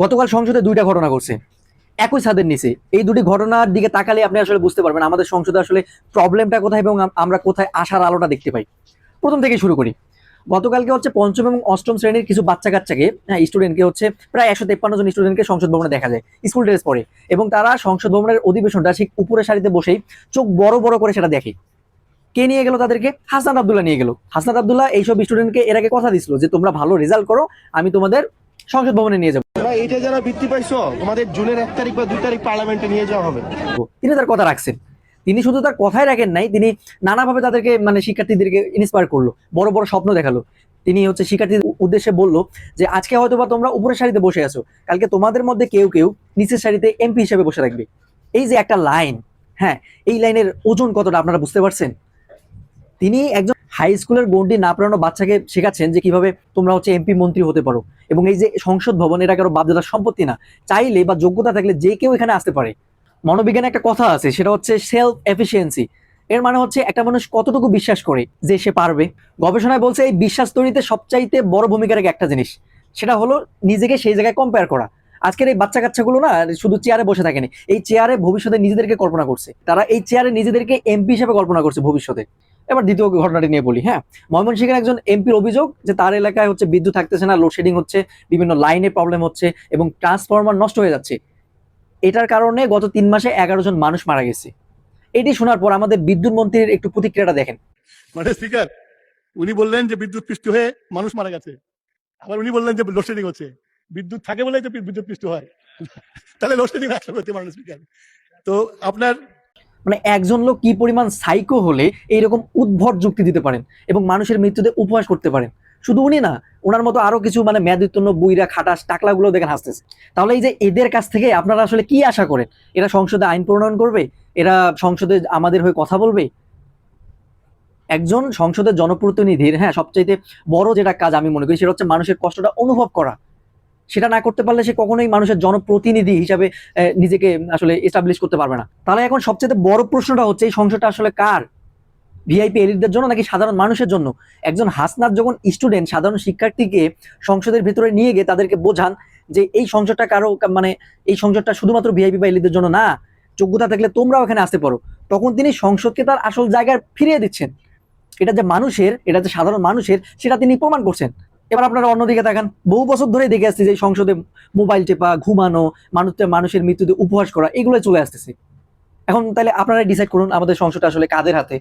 গতকাল সংসদে দুইটা ঘটনা ঘটছে একই ছাদের নিচে। এই দুটি ঘটনার দিকে তাকালে আপনি আসলে বুঝতে পারবেন আমাদের সংসদে আসলে প্রবলেমটা কোথায় এবং আমরা কোথায় আশার আলোটা দেখতে পাই। প্রথম থেকে শুরু করি। গতকালকে হচ্ছে পঞ্চম এবং অষ্টম শ্রেণীর কিছু বাচ্চা কাচ্চাকে, হ্যাঁ, স্টুডেন্টকে হচ্ছে প্রায় 153 জন স্টুডেন্টকে সংসদ ভবনে দেখা যায় স্কুল ড্রেস পরে, এবং তারা সংসদ ভবনের অধিবেশনটা ঠিক উপরের সারিতে বসেই চোখ বড় বড় করে সেটা দেখে। কে নিয়ে গেল তাদেরকে? হাসনাত আব্দুল্লাহ নিয়ে গেল। হাসনাত আব্দুল্লাহ এইসব স্টুডেন্টকে এর আগে কথা দিছিল যে তোমরা ভালো রেজাল্ট করো, আমি তোমাদের সংসদ ভবনে নিয়ে যাবো। এইটা যারা বৃত্তি পাইছো তোমাদের জুনের 1 তারিখ বা 2 তারিখ পার্লামেন্টে নিয়ে যাওয়া হবে। তিনি তার কথা রাখছেন। তিনি শুধু তার কথাই রাখেন নাই, তিনি নানাভাবে তাদেরকে মানে শিক্ষার্থীদেরকে ইন্সপায়ার করলো, বড় বড় স্বপ্ন দেখালো। তিনি হচ্ছে শিক্ষার্থীদের উদ্দেশ্যে বললো যে আজকে হয়তো বা তোমরা উপরের সারিতে বসে আছো, কালকে তোমাদের মধ্যে কেউ কেউ নিচের সারিতে এমপি হিসেবে বসে থাকবে। এই যে একটা লাইন, হ্যাঁ, এই লাইনের ওজন কতটা আপনারা বুঝতে পারছেন? তিনি একজন হাই স্কুলের গণ্ডি না পড়ানো বাচ্চাকে শেখাচ্ছেন যে কিভাবে তোমরা হচ্ছে এমপি মন্ত্রী হতে পারো, এবং এই যে সংসদ ভবন, এটা কারো বাপদাদার সম্পত্তি না, চাইলে বা যোগ্যতা থাকলে যে কেউ এখানে আসতে পারে। মনোবিজ্ঞানে একটা কথা আছে, সেটা হচ্ছে সেলফ এফিসিয়েন্সি। এর মানে হচ্ছে একটা মানুষ কতটুকু বিশ্বাস করে যে সে পারবে। গবেষণায় বলছে এই বিশ্বাস তৈরিতে সবচাইতে বড় ভূমিকা রাখে একটা জিনিস, সেটা হলো নিজেকে সেই জায়গায় কম্পেয়ার করা। আজকের এই বাচ্চা কাচ্চাগুলো না শুধু চেয়ারে বসে থাকেনি, এই চেয়ারে ভবিষ্যতে নিজেদেরকে কল্পনা করছে, তারা এই চেয়ারে নিজেদেরকে এমপি হিসেবে কল্পনা করছে ভবিষ্যতে। এবার দ্বিতীয় ঘটনাটি নিয়ে বলি। হ্যাঁ, ময়মনসিংহের একজন এমপির অভিযোগ যে তার এলাকায় হচ্ছে বিদ্যুৎ থাকতেছে না, লোডশেডিং হচ্ছে, বিভিন্ন লাইনে প্রবলেম হচ্ছে এবং ট্রান্সফরমার নষ্ট হয়ে যাচ্ছে। এটার কারণে গত 3 মাসে 11 জন মানুষ মারা গেছে। এটি শোনার পর আমাদের বিদ্যুৎ মন্ত্রীর একটু প্রতিক্রিয়াটা দেখেন। মানে স্পিকার, উনি বললেন যে বিদ্যুৎ পৃষ্ঠ হয়ে মানুষ মারা গেছে, আবার উনি বললেন যে লোডশেডিং হচ্ছে। বিদ্যুৎ থাকে বলেই তো বিদ্যুৎ পৃষ্ঠ হয়, তাহলে লোডশেডিং একশো করতে পারেন স্পিকার। তো আপনার মানে একজন লোক কি পরিমাণ সাইকো হলে এইরকম উদ্ভট যুক্তি দিতে পারেন এবং মানুষের মৃত্যুতে উপহাস করতে পারেন। শুধু উনি না, ওনার মতো আরো কিছু মানে মেয়াদোত্তীর্ণ বুইরা খাটাস টাকলাগুলো দেখেন হাসতেছে। তাহলে এই যে এদের কাছ থেকে আপনারা আসলে কি আশা করেন? এরা সংসদে আইন প্রণয়ন করবে? এরা সংসদে আমাদের হয়ে কথা বলবে? একজন সংসদের জনপ্রতিনিধির, হ্যাঁ, সবচাইতে বড় যেটা কাজ আমি মনে করি সেটা হচ্ছে মানুষের কষ্টটা অনুভব করা। সেটা না করতে পারলে সে কখনোই মানুষের জনপ্রতিনিধি হিসাবে নিজেকে আসলে এস্টাবলিশ করতে পারবে না। তাহলে এখন সবচেয়ে বড় প্রশ্নটা হচ্ছে এই সংসদটা আসলে কার? ভিআইপি এলিটদের জন্য নাকি সাধারণ মানুষের জন্য? একজন হাসনাত যখন স্টুডেন্ট, সাধারণ শিক্ষার্থীকে সংসদের ভেতরে নিয়ে গিয়ে তাদেরকে বোঝান যে এই সংসদটা কারো মানে এই সংসদটা শুধুমাত্র ভিআইপি বা এলিটদের জন্য না, যোগ্যতা থাকলে তোমরাও এখানে আসতে পারো, তখন তিনি সংসদকে তার আসল জায়গায় ফিরিয়ে দিচ্ছেন। এটা যে মানুষের, এটা যে সাধারণ মানুষের, সেটা তিনি প্রমাণ করছেন। এবার আপনারা অন্যদিকে তাকান, বহু বছর ধরে দেখে আসছি যে সংসদে মোবাইল টেপা, ঘুমানো, মানুষের মৃত্যুতে উপহাস করা, এগুলো চলে আসতেছে। এখন তাহলে আপনারা ডিসাইড করুন আমাদের সংসদটা আসলে কাদের হাতে।